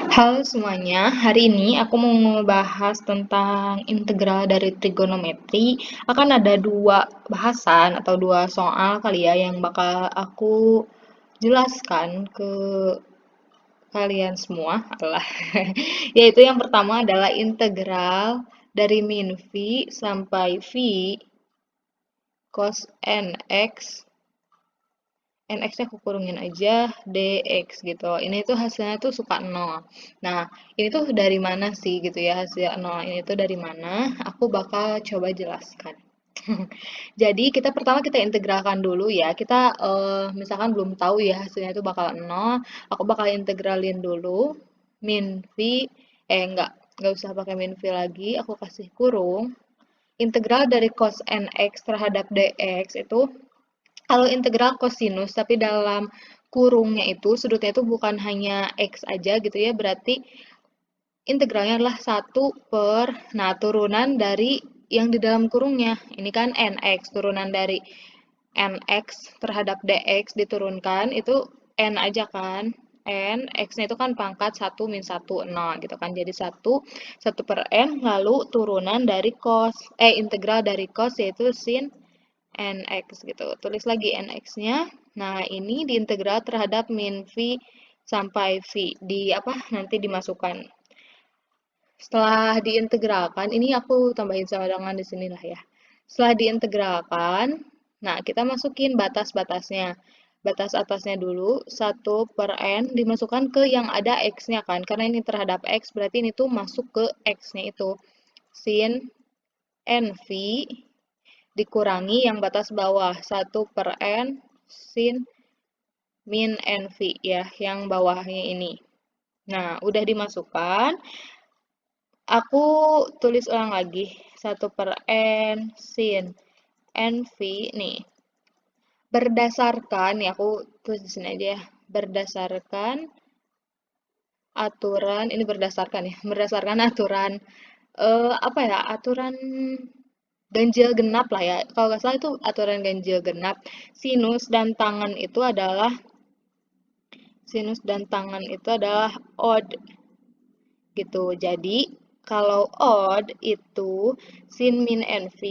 Halo semuanya, hari ini aku mau ngebahas tentang integral dari trigonometri. Akan ada dua bahasan atau dua soal kali ya yang bakal aku jelaskan ke kalian semua. Adalah yaitu yang pertama adalah integral dari min V sampai V cos nx nx-nya aku kurungin aja dx gitu. Ini tuh hasilnya tuh suka 0. Nah, ini tuh dari mana sih gitu ya hasil 0 ini tuh dari mana? Aku bakal coba jelaskan. Jadi kita integralkan dulu ya. Kita misalkan belum tahu ya hasilnya itu bakal 0. Aku bakal integralin dulu min v enggak usah pakai min v lagi. Aku kasih kurung. Integral dari cos nx terhadap dx itu kalau integral kosinus, tapi dalam kurungnya itu, sudutnya itu bukan hanya X aja gitu ya, berarti integralnya adalah 1 per, nah turunan dari yang di dalam kurungnya. Ini kan NX, turunan dari NX terhadap DX diturunkan, itu N aja kan. N, X-nya itu kan pangkat 1 min 1, 0 gitu kan. Jadi 1 per N, lalu turunan dari integral dari cos yaitu sin nx gitu. Tulis lagi nx-nya. Nah, ini diintegral terhadap min v sampai v. Di apa? Nanti dimasukkan. Setelah diintegralkan, ini aku tambahin sama dengan di sinilah ya. Setelah diintegralkan, nah kita masukin batas-batasnya. Batas atasnya dulu, 1 per n dimasukkan ke yang ada x-nya kan. Karena ini terhadap x, berarti ini tuh masuk ke x-nya itu. Sin nv dikurangi yang batas bawah 1 per n sin min nv ya, yang bawahnya ini. Nah, udah dimasukkan. Aku tulis ulang lagi. 1 per n sin nv nih. Berdasarkan, nih aku tulis di sini aja ya. Berdasarkan aturan, ini berdasarkan ya. Berdasarkan aturan apa ya? Aturan ganjil genap lah ya. Kalau nggak salah itu aturan ganjil genap. Sinus dan tangan itu adalah odd gitu. Jadi kalau odd itu sin min nv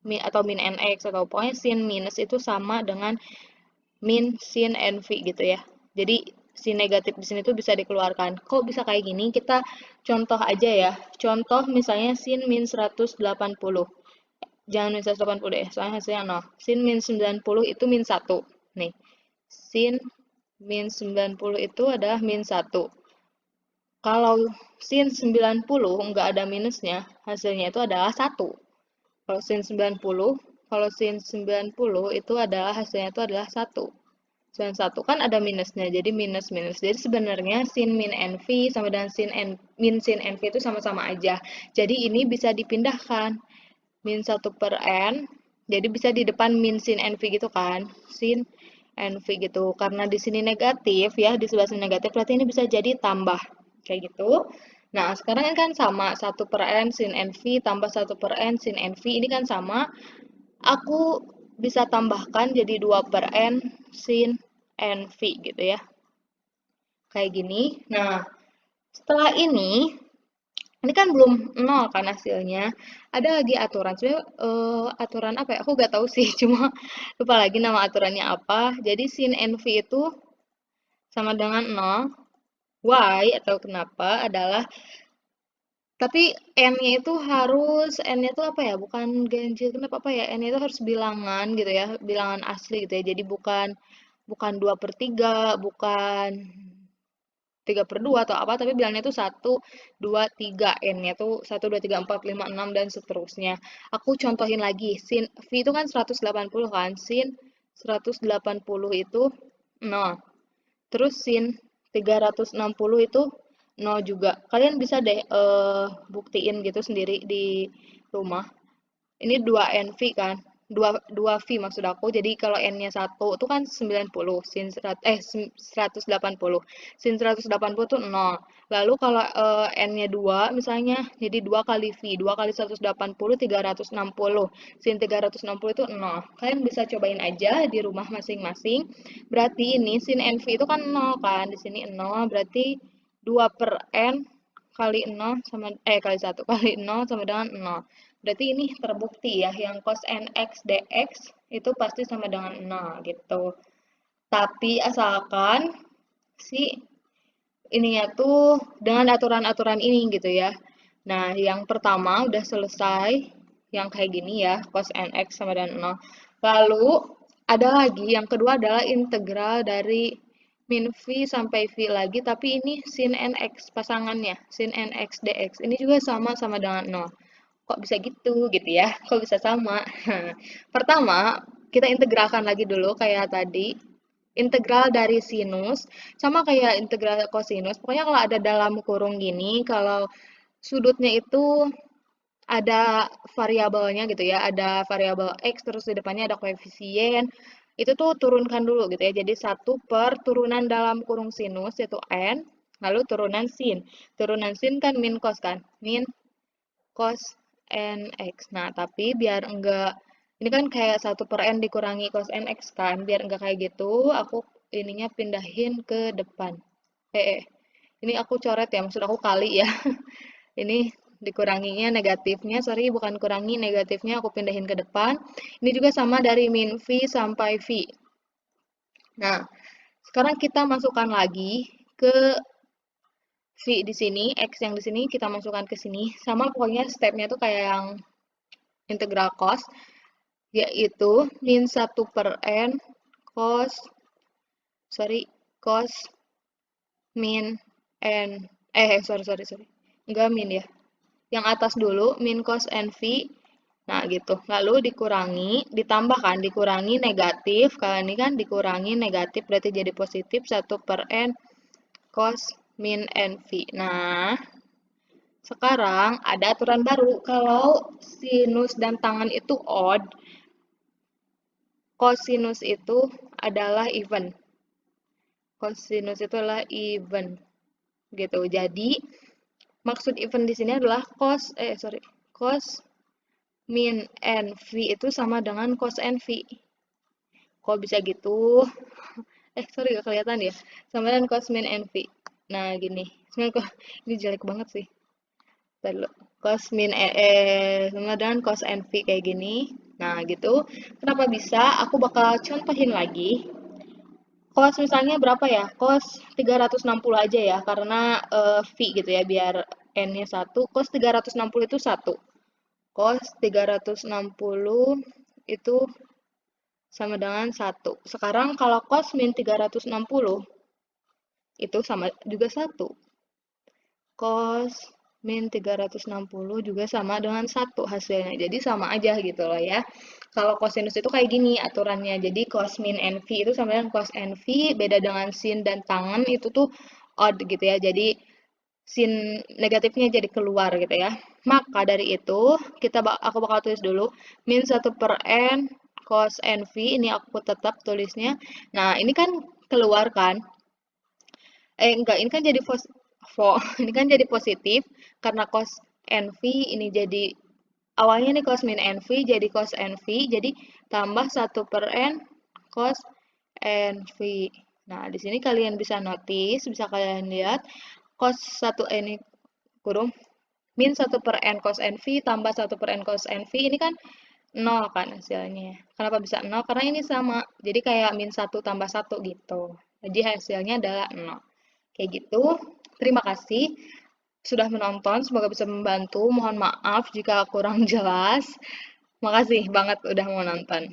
atau min nx atau pokoknya sin minus itu sama dengan min sin nv gitu ya. Jadi sin negatif di sini tuh bisa dikeluarkan. Kok bisa kayak gini? Kita contoh aja ya. Contoh misalnya sin min 180. Jangan min 180 deh, soalnya hasilnya 0. Sin min 90 itu min 1. Nih, sin min 90 itu adalah min 1. Kalau sin 90 nggak ada minusnya, hasilnya itu adalah 1. Kalau sin 90, kalau sin 90 itu adalah hasilnya itu adalah 1. Sin 1 kan ada minusnya, jadi minus minus. Jadi sebenarnya sin min NV sama dengan min sin NV itu sama-sama aja. Jadi ini bisa dipindahkan. Min 1 per N, jadi bisa di depan min sin NV gitu kan. Sin NV gitu. Karena di sini negatif ya, di sebelah sini negatif, berarti ini bisa jadi tambah. Kayak gitu. Nah, sekarang ini kan sama. 1 per N sin NV tambah 1 per N sin NV. Ini kan sama. Aku bisa tambahkan jadi 2 per N sin NV gitu ya. Kayak gini. Nah, setelah ini kan belum 0 kan hasilnya. Ada lagi aturan. Sebenarnya aturan apa ya? Aku nggak tahu sih, cuma lupa lagi nama aturannya apa. Jadi sin NV itu sama dengan 0. Y atau kenapa adalah tapi N-nya itu harus N-nya itu apa ya? Bukan ganjil genap apa ya? N-nya itu harus bilangan gitu ya, bilangan asli gitu ya. Jadi bukan bukan 2/3, bukan 3/2 atau apa, tapi bilangnya tuh 1, 2, 3. N-nya tuh 1, 2, 3, 4, 5, 6, dan seterusnya. Aku contohin lagi. Sin V itu kan 180 kan. Sin 180 itu 0. Terus sin 360 itu 0 juga. Kalian bisa deh buktiin gitu sendiri di rumah. Ini 2NV kan. 2V maksud aku. Jadi kalau N-nya 1 itu kan 90, 180. Sin 180 itu 0. Lalu kalau N-nya 2 misalnya, jadi 2 kali V. 2 kali 180, 360. Sin 360 itu 0. Kalian bisa cobain aja di rumah masing-masing. Berarti ini sin NV itu kan 0 kan. Di sini 0, berarti 2 per n kali 0 sama, kali 1 kali 0 sama dengan 0. Berarti ini terbukti ya, yang cos nx dx itu pasti sama dengan 0 gitu. Tapi asalkan si ininya tuh dengan aturan-aturan ini gitu ya. Nah, yang pertama udah selesai, yang kayak gini ya, cos nx sama dengan 0. Lalu, ada lagi, yang kedua adalah integral dari min v sampai v lagi, tapi ini sin nx pasangannya, sin nx dx. Ini juga sama dengan 0. Kok bisa gitu ya? Kok bisa sama? Pertama, kita integralkan lagi dulu kayak tadi. Integral dari sinus, sama kayak integral kosinus. Pokoknya kalau ada dalam kurung gini, kalau sudutnya itu ada variabelnya gitu ya, ada variabel x, terus di depannya ada koefisien, itu tuh turunkan dulu gitu ya. Jadi 1 per turunan dalam kurung sinus, yaitu n, lalu turunan sin. Turunan sin kan min cos kan? Min cos nx. Nah, tapi biar enggak, ini kan kayak 1 per n dikurangi cos nx kan, biar enggak kayak gitu, aku ininya pindahin ke depan. Ini aku coret ya, maksud aku kali ya. Ini dikuranginya negatifnya, sorry, bukan kurangi negatifnya, aku pindahin ke depan. Ini juga sama dari min v sampai v. Nah, sekarang kita masukkan lagi ke v di sini, x yang di sini kita masukkan ke sini. Sama pokoknya stepnya tuh kayak yang integral cos, yaitu min 1 per n cos, cos min n, sorry. Enggak min ya. Yang atas dulu, min cos nv. Nah, gitu. Lalu dikurangi, ditambahkan, dikurangi negatif. Kalau ini kan dikurangi negatif, berarti jadi positif 1 per n cos min nv. Nah, sekarang ada aturan baru. Kalau sinus dan tangen itu odd, cosinus itu adalah even. Cosinus itu adalah even. Gitu. Jadi, maksud even di sini adalah cos min NV itu sama dengan cos NV. Kok bisa gitu? Sorry, gak kelihatan ya. Sama dengan cos min NV. Nah, gini. Sebenarnya kok ini jelek banget sih. Lalu cos min sama dengan cos NV kayak gini. Nah, gitu. Kenapa bisa? Aku bakal contohin lagi. Cos misalnya berapa ya? Cos 360 aja ya, karena V gitu ya, biar N-nya 1. Cos 360 itu 1. Cos 360 itu sama dengan 1. Sekarang kalau cos min 360 itu sama juga 1. Cos min 360 juga sama dengan 1 hasilnya. Jadi sama aja gitu loh ya. Kalau cosinus itu kayak gini aturannya. Jadi cos min NV itu sama dengan cos NV, beda dengan sin dan tangen itu tuh odd gitu ya. Jadi sin negatifnya jadi keluar gitu ya. Maka dari itu, aku bakal tulis dulu min 1 per n cos NV, ini aku tetap tulisnya. Nah, ini kan keluar kan? Enggak, ini kan jadi ini kan jadi positif karena cos NV ini jadi awalnya nih cos min NV jadi cos NV, jadi tambah 1 per n cos NV. Nah, di sini kalian bisa notice, bisa kalian lihat cos 1 ini kurung min 1 per n cos NV tambah 1 per n cos NV ini kan 0 kan hasilnya. Kenapa bisa 0? Karena ini sama. Jadi kayak min 1 tambah 1 gitu. Jadi hasilnya adalah 0. Kayak gitu. Terima kasih sudah menonton. Semoga bisa membantu. Mohon maaf jika kurang jelas. Makasih banget udah mau nonton.